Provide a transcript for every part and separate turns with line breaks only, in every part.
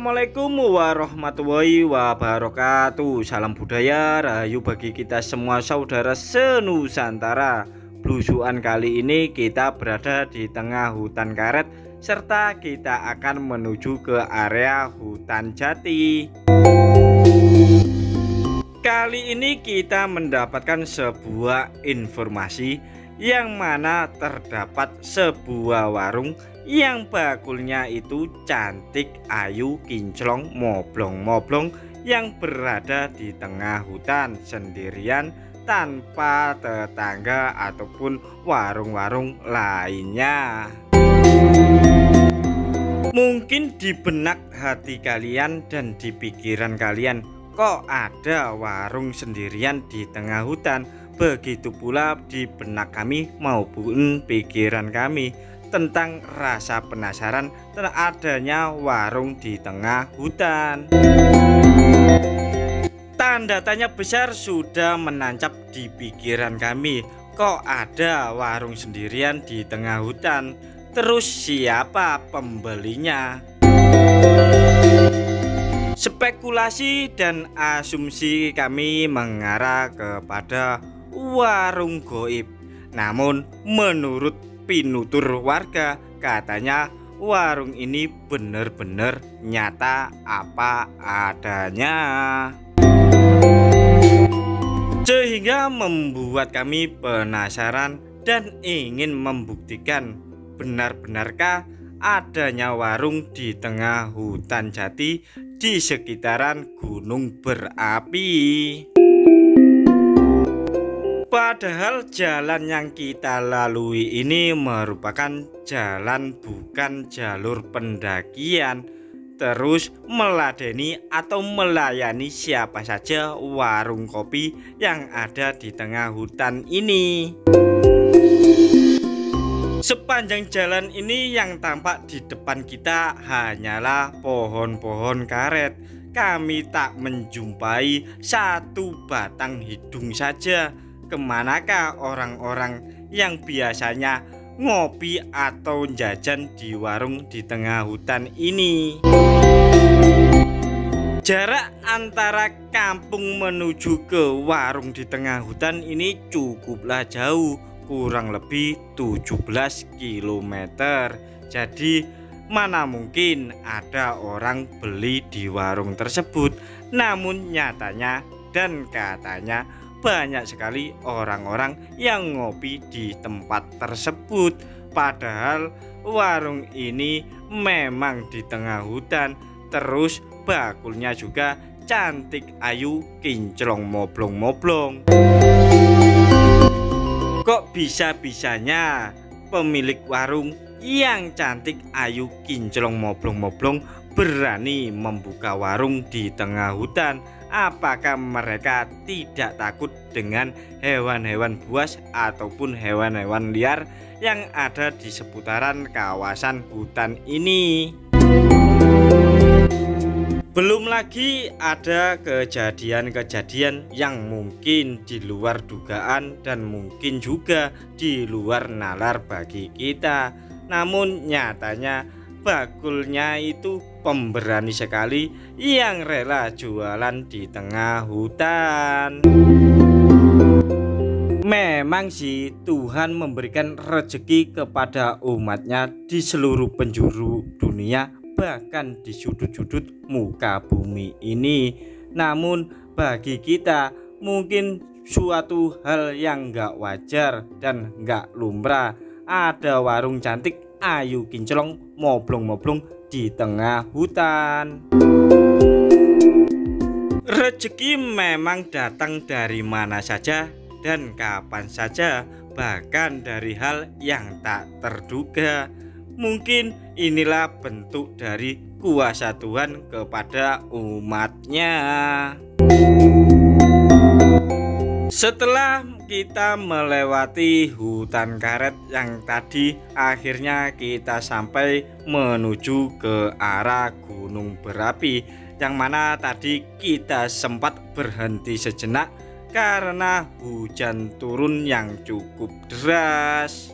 Assalamualaikum warahmatullahi wabarakatuh. Salam budaya rahayu bagi kita semua saudara senusantara. Blusukan kali ini kita berada di tengah hutan karet, serta kita akan menuju ke area hutan jati. Kali ini kita mendapatkan sebuah informasi yang mana terdapat sebuah warung yang bakulnya itu cantik, ayu, kinclong, moblong-moblong, yang berada di tengah hutan sendirian tanpa tetangga ataupun warung-warung lainnya. Mungkin di benak hati kalian dan di pikiran kalian, kok ada warung sendirian di tengah hutan? Begitu pula di benak kami maupun pikiran kami tentang rasa penasaran tentang adanya warung di tengah hutan. Tanda tanya besar sudah menancap di pikiran kami. Kok ada warung sendirian di tengah hutan? Terus siapa pembelinya? Spekulasi dan asumsi kami mengarah kepada warung goib. Namun menurut pinutur warga, katanya warung ini benar-benar nyata apa adanya, sehingga membuat kami penasaran dan ingin membuktikan benar-benarkah adanya warung di tengah hutan jati di sekitaran gunung berapi. Padahal jalan yang kita lalui ini merupakan jalan bukan jalur pendakian, terus meladeni atau melayani siapa saja warung kopi yang ada di tengah hutan ini. Sepanjang jalan ini yang tampak di depan kita hanyalah pohon-pohon karet. Kami tak menjumpai satu batang hidung saja. Kemanakah orang-orang yang biasanya ngopi atau jajan di warung di tengah hutan ini? Jarak antara kampung menuju ke warung di tengah hutan ini cukuplah jauh, kurang lebih 17 km. Jadi mana mungkin ada orang beli di warung tersebut. Namun nyatanya dan katanya banyak sekali orang-orang yang ngopi di tempat tersebut. Padahal warung ini memang di tengah hutan, terus bakulnya juga cantik, ayu, kinclong, moblong-moblong. Kok bisa-bisanya pemilik warung yang cantik, ayu, kinclong, moblong-moblong berani membuka warung di tengah hutan? Apakah mereka tidak takut dengan hewan-hewan buas ataupun hewan-hewan liar yang ada di seputaran kawasan hutan ini? Belum lagi ada kejadian-kejadian yang mungkin di luar dugaan dan mungkin juga di luar nalar bagi kita. Namun nyatanya bakulnya itu pemberani sekali yang rela jualan di tengah hutan. Memang sih Tuhan memberikan rezeki kepada umatnya di seluruh penjuru dunia, bahkan di sudut-sudut muka bumi ini. Namun bagi kita mungkin suatu hal yang gak wajar dan gak lumrah ada warung cantik, ayu, kinclong, moblong-moblong di tengah hutan. Rezeki memang datang dari mana saja dan kapan saja, bahkan dari hal yang tak terduga. Mungkin inilah bentuk dari kuasa Tuhan kepada umatnya. Setelah kita melewati hutan karet yang tadi, akhirnya kita sampai menuju ke arah gunung berapi, yang mana tadi kita sempat berhenti sejenak karena hujan turun yang cukup deras.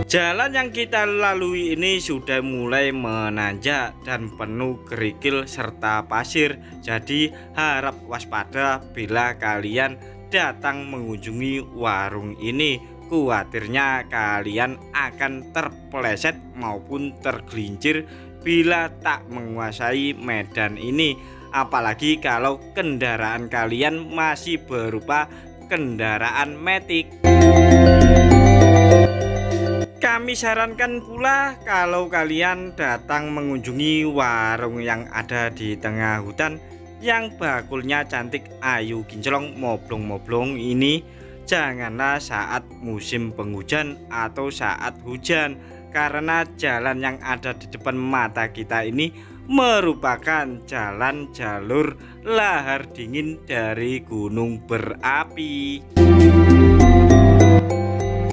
Jalan yang kita lalui ini sudah mulai menanjak dan penuh kerikil serta pasir. Jadi harap waspada bila kalian datang mengunjungi warung ini. Khawatirnya kalian akan terpeleset maupun tergelincir bila tak menguasai medan ini. Apalagi kalau kendaraan kalian masih berupa kendaraan matic. Kami sarankan pula kalau kalian datang mengunjungi warung yang ada di tengah hutan yang bakulnya cantik, ayu, kinclong, moblong-moblong ini, janganlah saat musim penghujan atau saat hujan, karena jalan yang ada di depan mata kita ini merupakan jalan jalur lahar dingin dari gunung berapi.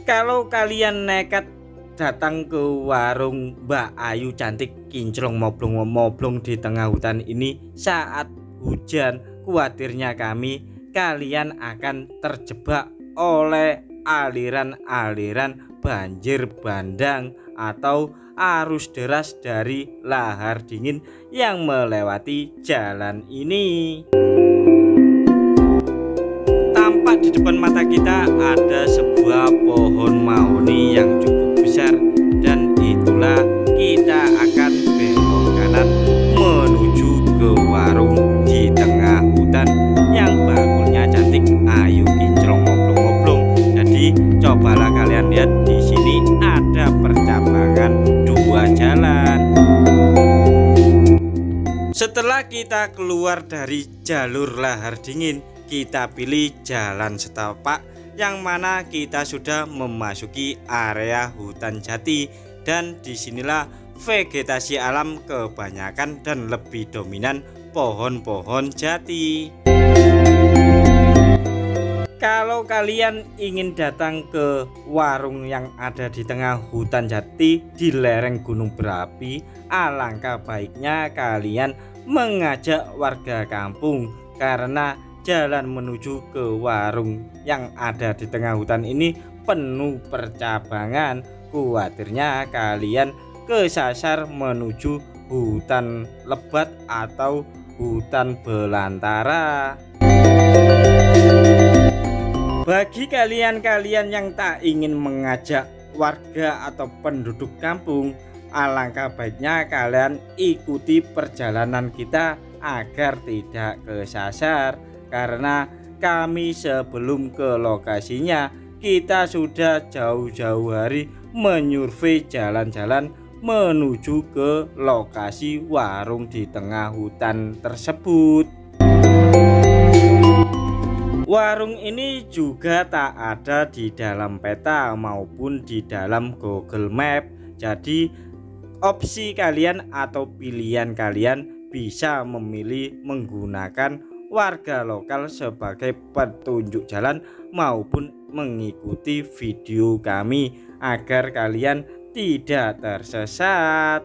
Kalau kalian nekat datang ke warung Mbak Ayu cantik, kinclong, moblong di tengah hutan ini saat hujan, khawatirnya kalian akan terjebak oleh aliran-aliran banjir bandang atau arus deras dari lahar dingin yang melewati jalan ini. Tampak di depan mata kita ada sebuah pohon mahoni yang cukup besar, dan itulah kita akan belok kanan menuju ke warung di tengah hutan yang bakulnya cantik, ayu, kinclong, moblong. Jadi cobalah kalian lihat, di sini ada percabangan dua jalan. Setelah kita keluar dari jalur lahar dingin, kita pilih jalan setapak yang mana kita sudah memasuki area hutan jati, dan disinilah vegetasi alam kebanyakan dan lebih dominan pohon-pohon jati. Kalau kalian ingin datang ke warung yang ada di tengah hutan jati di lereng gunung berapi, alangkah baiknya kalian mengajak warga kampung, karena jalan menuju ke warung yang ada di tengah hutan ini penuh percabangan. Khawatirnya kalian kesasar menuju hutan lebat atau hutan belantara. Bagi kalian yang tak ingin mengajak warga atau penduduk kampung, alangkah baiknya kalian ikuti perjalanan kita agar tidak kesasar, karena kami sebelum ke lokasinya kita sudah jauh-jauh hari menyurvei jalan-jalan menuju ke lokasi warung di tengah hutan tersebut. Warung ini juga tak ada di dalam peta maupun di dalam Google Map. Jadi opsi kalian atau pilihan kalian bisa memilih menggunakan warga lokal sebagai petunjuk jalan maupun mengikuti video kami agar kalian tidak tersesat.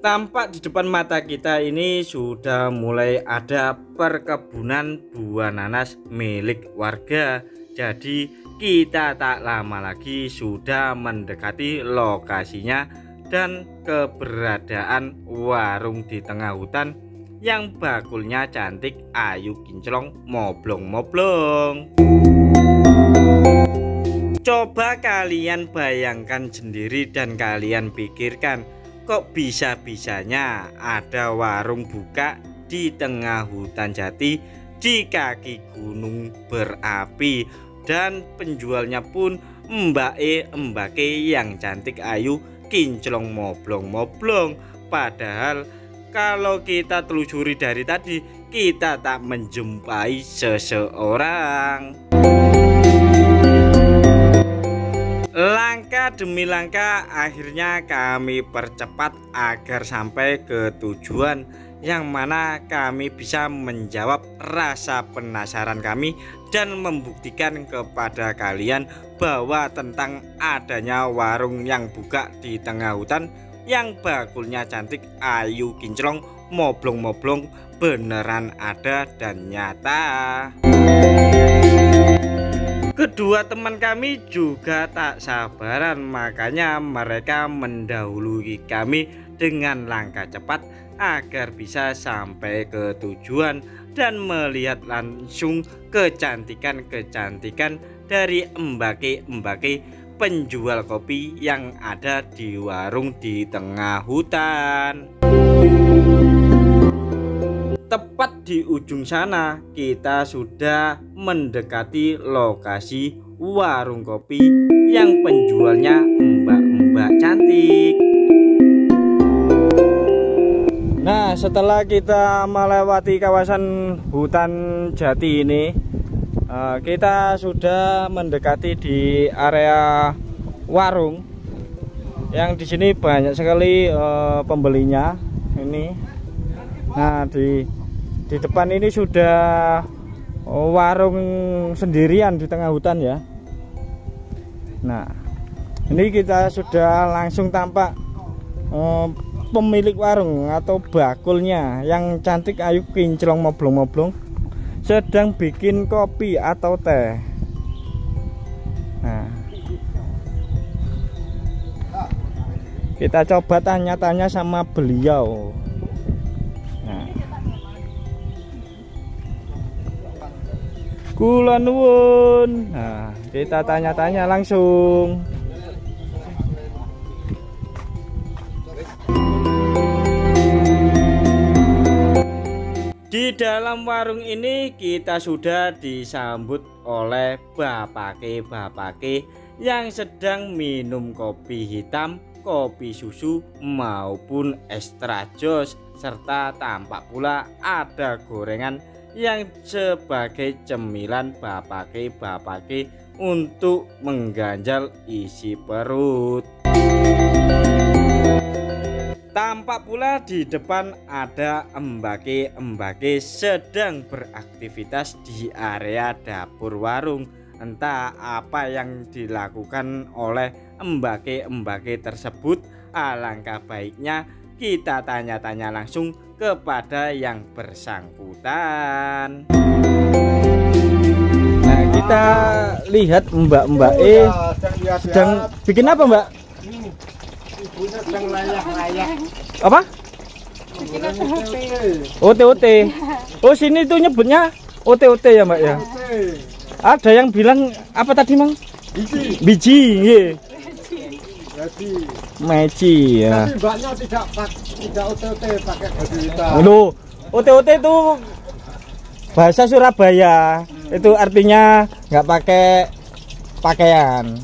Tampak di depan mata kita ini sudah mulai ada perkebunan buah nanas milik warga. Jadi kita tak lama lagi sudah mendekati lokasinya dan keberadaan warung di tengah hutan yang bakulnya cantik, ayu, kinclong, moblong. Coba kalian bayangkan sendiri dan kalian pikirkan, kok bisa-bisanya ada warung buka di tengah hutan jati di kaki gunung berapi, dan penjualnya pun mbake yang cantik, ayu, kinclong, moblong. Padahal kalau kita telusuri dari tadi, kita tak menjumpai seseorang. Langkah demi langkah akhirnya kami percepat agar sampai ke tujuan, yang mana kami bisa menjawab rasa penasaran kami dan membuktikan kepada kalian bahwa tentang adanya warung yang buka di tengah hutan yang bakulnya cantik, ayu, kinclong, moblong beneran ada dan nyata. Kedua teman kami juga tak sabaran, makanya mereka mendahului kami dengan langkah cepat agar bisa sampai ke tujuan dan melihat langsung kecantikan-kecantikan dari embake-embake penjual kopi yang ada di warung di tengah hutan. Tepat di ujung sana kita sudah mendekati lokasi warung kopi yang penjualnya mbak-mbak cantik. Nah, setelah kita melewati kawasan hutan jati ini, kita sudah mendekati di area warung yang di sini banyak sekali pembelinya. Ini, nah di depan ini sudah warung sendirian di tengah hutan ya. Nah, ini kita sudah langsung tampak pemilik warung atau bakulnya yang cantik ayu kinclong moblong-moblong sedang bikin kopi atau teh. Nah, kita coba tanya-tanya sama beliau. Nah, kula nuwun. Nah, kita tanya-tanya langsung. Di dalam warung ini kita sudah disambut oleh bapake-bapake yang sedang minum kopi hitam, kopi susu maupun extra jos, serta tampak pula ada gorengan yang sebagai cemilan bapake-bapake untuk mengganjal isi perut. Tampak pula di depan ada embake-embake sedang beraktivitas di area dapur warung. Entah apa yang dilakukan oleh embake-embake tersebut, alangkah baiknya kita tanya-tanya langsung kepada yang bersangkutan. Nah, kita lihat mbak-mbak sedang bikin apa, Mbak?
Ibunya sedang layak-layak.
Apa? OT-OT. Oh, sini tuh nyebutnya OT-OT ya, Mbak ya? Ada yang bilang apa tadi, Mang? Biji, nggih. Meci ya.
Tapi mbaknya tidak OT-OT pakai baju hitam.
Loh, OT-OT itu bahasa Surabaya. Itu artinya nggak pakai pakaian.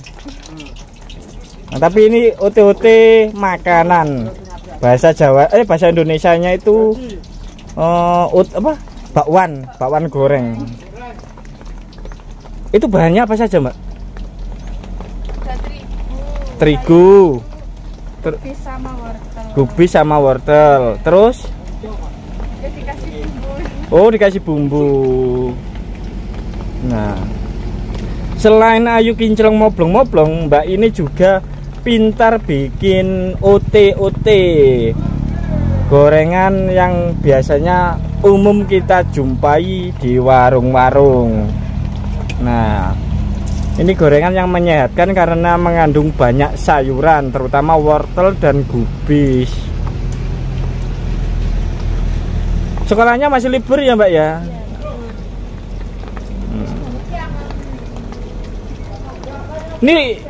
Nah, tapi ini OT-OT makanan. Bahasa Jawa, bahasa Indonesianya itu apa? Bakwan goreng. Itu bahannya apa saja, Mbak? Terigu. Kubis sama wortel. Terus?
Ya, dikasih bumbu.
Oh, dikasih bumbu. Nah, selain ayu kinclong moblong-moblong, Mbak ini juga pintar bikin OT-OT, gorengan yang biasanya umum kita jumpai di warung-warung. Nah, ini gorengan yang menyehatkan karena mengandung banyak sayuran, terutama wortel dan gubis. Sekolahnya masih libur ya, Mbak ya?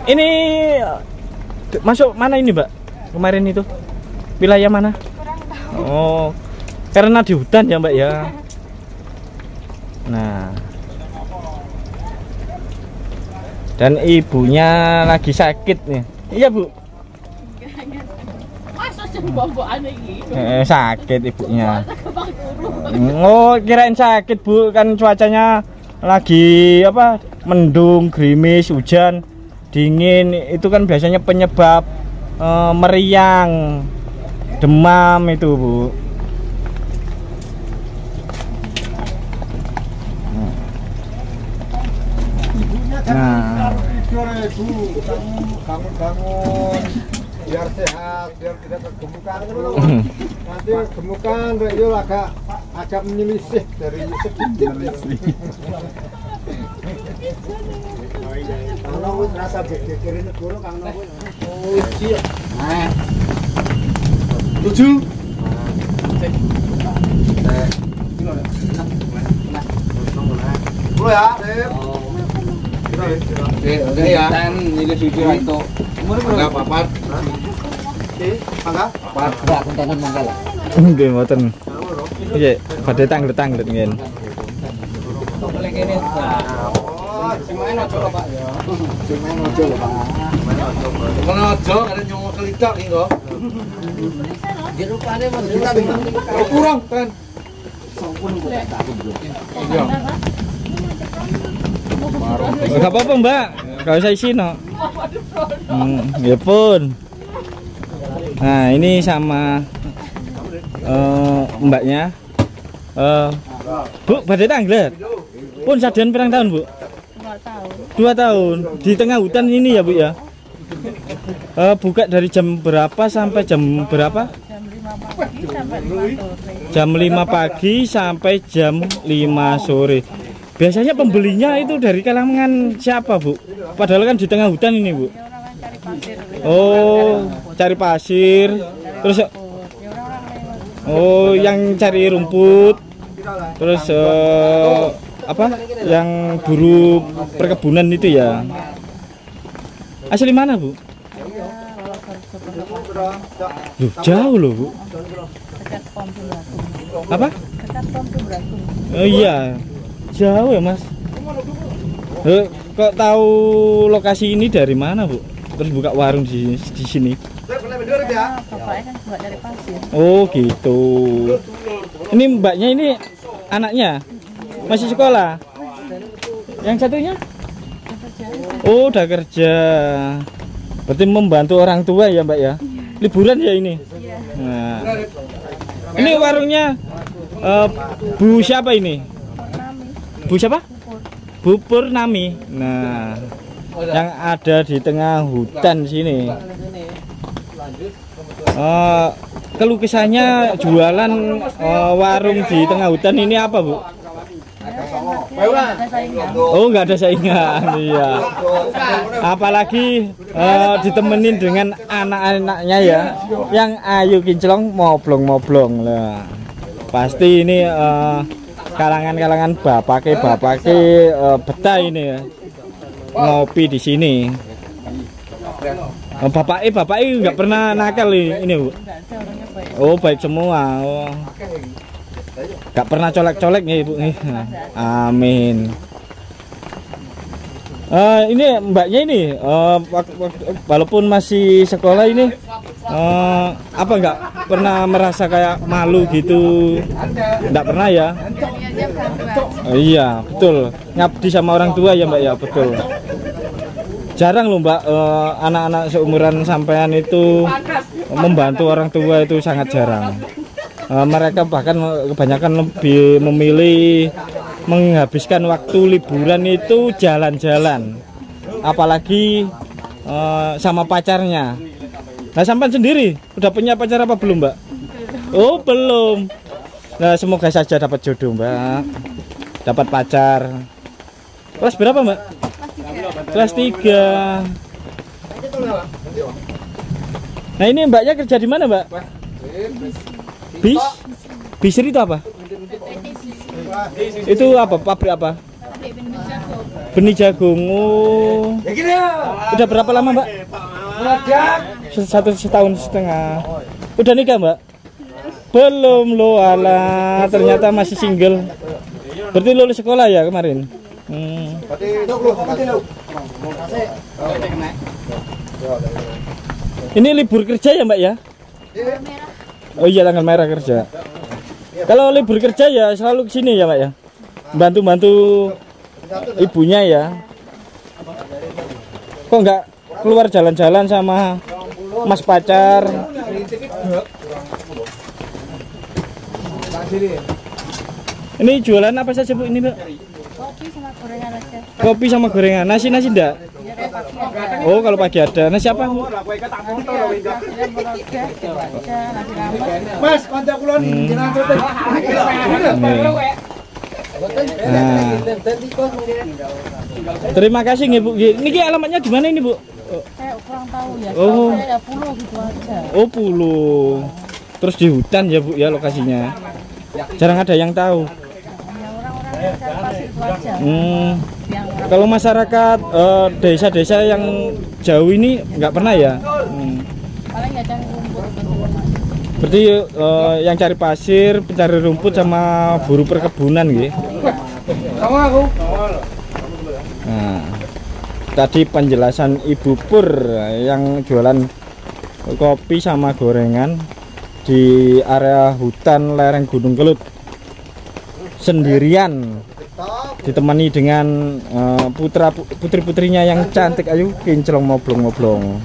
Ini masuk mana ini, Mbak? Kemarin itu wilayah mana?
Kurang tahu.
Oh, karena di hutan ya, Mbak ya. Nah, dan ibunya lagi sakit nih. Iya, Bu.
Masa jembobok ini?
Sakit ibunya. Oh, kirain sakit, Bu. Kan cuacanya lagi apa? Mendung, gerimis, hujan, dingin. Itu kan biasanya penyebab meriang, demam itu, Bu.
Nah, tidur ibu, kamu bangun-bangun biar sehat, biar tidak kegemukan. Nanti gemukan, Reyul agak menyelisih dari sedikit. Kalau wis rasa bekerin negara Kang Nopo.
Oh, iya. Nah. 7.
Ya,
Oke ya. Dan ini suci itu. Umur berapa? Papat.
Mangga?
Papat. Enggak, kontenan mangga lah.
Nggih mboten. Iya, badhe tanglet-tanglet ngen.
Boleh kene. Oh, semuanya ojo lho, Pak ya. Semuanya ojo lho, Pak. Semuanya ojo, ada nyongok kelicak iki kok. Jerukane Mas. Kurang kan. Iya.
Enggak apa-apa, Mbak. Enggak usah isi no. Ya pun. Nah, ini sama mbaknya. Bu, badhe tanglet. Pun sadean pirang tahun, Bu? 2 tahun. Di tengah hutan ini ya, Bu ya. Buka dari jam berapa sampai jam berapa? Jam 5 pagi sampai jam 5 sore. Biasanya pembelinya itu dari kalangan siapa, Bu? Padahal kan di tengah hutan ini, Bu. Oh, cari pasir. Terus oh, yang cari rumput. Terus apa? Yang buru perkebunan itu ya. Asli mana, Bu? Loh, jauh loh, Bu. Apa? Oh iya. Jauh ya, Mas. Kok tahu lokasi ini dari mana, Bu? Terus buka warung di sini.
Bapaknya kan buat dari pasir.
Oh, gitu. Ini mbaknya ini anaknya masih sekolah. Yang satunya? Oh, udah kerja. Berarti membantu orang tua ya, Mbak ya? Liburan ya ini? Nah. Ini warungnya Bu siapa ini? Bu siapa? Bu Purnami. Nah, yang ada di tengah hutan sini. Keluh kesahnya jualan warung di tengah hutan ini apa, Bu? Oh, nggak ada saingan. Iya. Apalagi ditemenin dengan anak-anaknya ya, yang ayu kinclong moblong-moblong lah. Pasti ini kalangan-kalangan bapake betah ini ya, ngopi di sini. Bapaknya nggak pernah nakal ini, Bu. Oh, baik semua. Oh. Gak pernah colek-colek nih, Bu. Amin. Ini mbaknya ini walaupun masih sekolah ini apa nggak pernah merasa kayak malu gitu? Nggak pernah ya? Iya, betul. Ngabdi sama orang tua ya, Mbak ya, betul. Jarang loh, Mbak, anak-anak seumuran sampean itu membantu orang tua, itu sangat jarang. Mereka bahkan kebanyakan lebih memilih menghabiskan waktu liburan itu jalan-jalan, apalagi sama pacarnya. Nah, sampai sendiri udah punya pacar apa belum, Mbak? Oh, belum. Nah, semoga saja dapat jodoh, Mbak, dapat pacar. Kelas berapa, Mbak? Kelas 3. Nah, ini mbaknya kerja di mana, Mbak? Bisir itu apa? Itu apa? Pabrik apa? Benih jagung. Oh. Udah berapa lama, Mbak? 1,5 tahun. Udah nikah, Mbak? Belum loh, alah. Ternyata masih single. Berarti lulus sekolah ya kemarin? Ini libur kerja ya, Mbak ya? Oh iya, tanggal merah kerja. Kalau libur kerja ya selalu kesini ya, Mbak ya? Bantu-bantu ibunya ya. Kok nggak keluar jalan-jalan sama mas pacar? Ini jualan apa saja, Bu, ini, Mbak?
Kopi sama gorengan aja.
Kopi sama gorengan. Nasi enggak? Oh, kalau pagi ada. Nasi apa, Bu?
Mas, kanca kula nih jenengan sote.
Nah. Terima kasih nggih Bu. Niki alamatnya di mana ini Bu?
Saya kurang tahu ya.
Oh.
Saya ada pulau gitu aja.
Oh Pulau. Terus di hutan ya Bu ya lokasinya. Jarang ada yang tahu.
Ya orang-orang yang cari pasir itu aja. Yang
Kalau masyarakat desa-desa yang jauh ini nggak pernah ya?
paling ya cari rumput atau segala.
Berarti yang cari pasir, pencari rumput sama buru perkebunan gitu.
Sama aku.
Nah, tadi penjelasan Ibu Pur yang jualan kopi sama gorengan di area hutan lereng Gunung Kelut sendirian, ditemani dengan putri-putrinya yang cantik ayu kinclong moblong-moblong.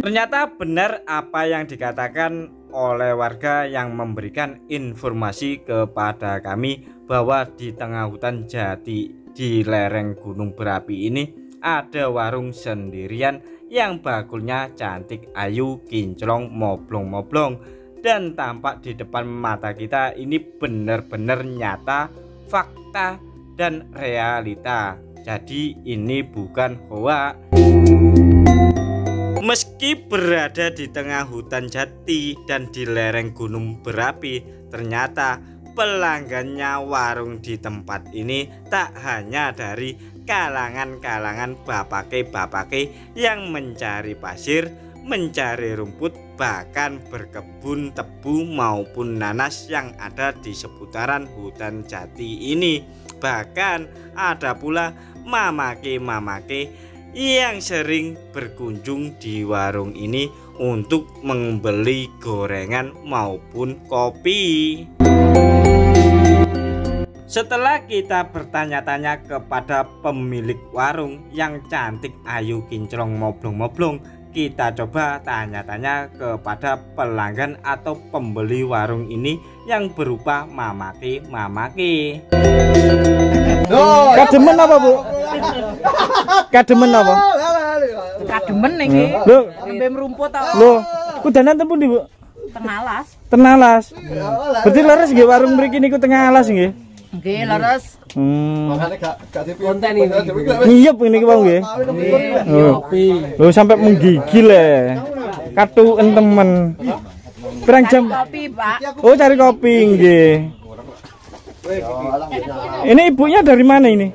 Ternyata benar apa yang dikatakan oleh warga yang memberikan informasi kepada kami bahwa di tengah hutan jati di lereng gunung berapi ini ada warung sendirian yang bakulnya cantik ayu kinclong moblong-moblong, dan tampak di depan mata kita ini benar-benar nyata, fakta dan realita. Jadi ini bukan hoax. Meski berada di tengah hutan jati dan di lereng gunung berapi, ternyata pelanggannya warung di tempat ini tak hanya dari kalangan-kalangan bapake-bapake yang mencari pasir, mencari rumput, bahkan berkebun tebu maupun nanas yang ada di seputaran hutan jati ini. Bahkan ada pula mamake-mamake yang sering berkunjung di warung ini untuk membeli gorengan maupun kopi. Setelah kita bertanya-tanya kepada pemilik warung yang cantik ayu kinclong moblong-moblong, kita coba tanya-tanya kepada pelanggan atau pembeli warung ini yang berupa mamake-mamake. Kademen apa Bu? Kademen apa?
Kademen iki.
Lho,
Nembe rumput ta.
lho, kudanan tempun di Bu?
Tenalas.
Tenalas. Berarti leres nggih warung mriki niku tengah alas nggih.
Nggih, leres.
Makanya gak
Konten ini.
Ngiyep ini Bang nggih. Lho sampai menggigil katuken temen. Pirang jam?
Kopi, Pak.
Oh, cari kopi nggih. Ini ibunya dari mana ini?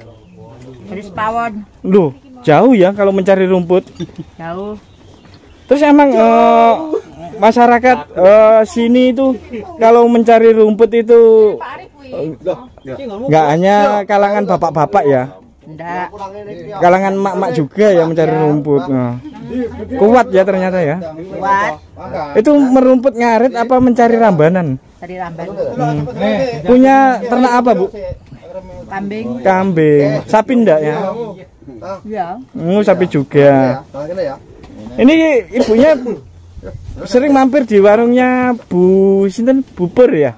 Dari Sepawon.
Loh, jauh ya kalau mencari rumput.
Jauh.
Terus emang masyarakat sini itu kalau mencari rumput itu nggak hanya kalangan bapak-bapak ya,
Enggak.
kalangan mak-mak juga ya mencari rumput. Nah, kuat ya ternyata ya.
Kuat.
Itu merumput ngarit apa mencari rambanan?
Dari Ramban.
Punya ternak apa Bu?
Kambing.
Kambing. Sapi enggak ya?
Iya.
Sapi juga. Ini ibunya sering mampir di warungnya Bu Sinten, Bu Pur ya?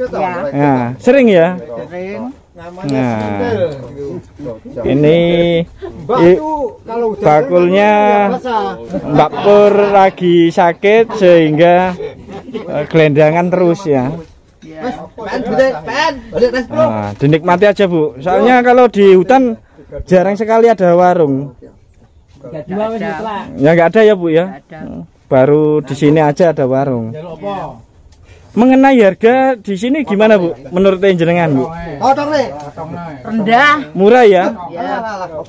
Ya.
Nah, sering ya?
Sering.
Nah, ini bakulnya Mbak Pur lagi sakit sehingga gelendangan terus ya. Nah, dinikmati aja Bu. Soalnya kalau di hutan jarang sekali ada warung. Ya nggak ada ya Bu ya. Baru di sini aja ada warung. Mengenai harga di sini gimana Bu? Menurut jenengan Bu?
Rendah.
Murah ya?
Ya.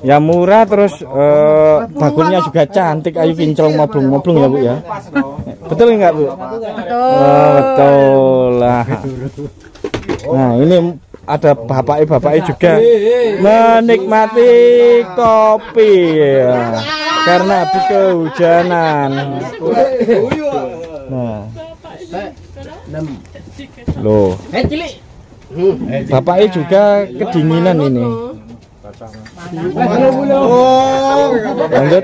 Ya murah, terus bakulnya juga cantik ayu kinclong moblong-moblong ya Bu ya. Betul nggak Bu?
Betul.
Betul lah. Nah ini ada bapaknya juga menikmati kopi ya, karena habis kehujanan. Nah, loh, bapaknya juga kedinginan ini. Lanjut.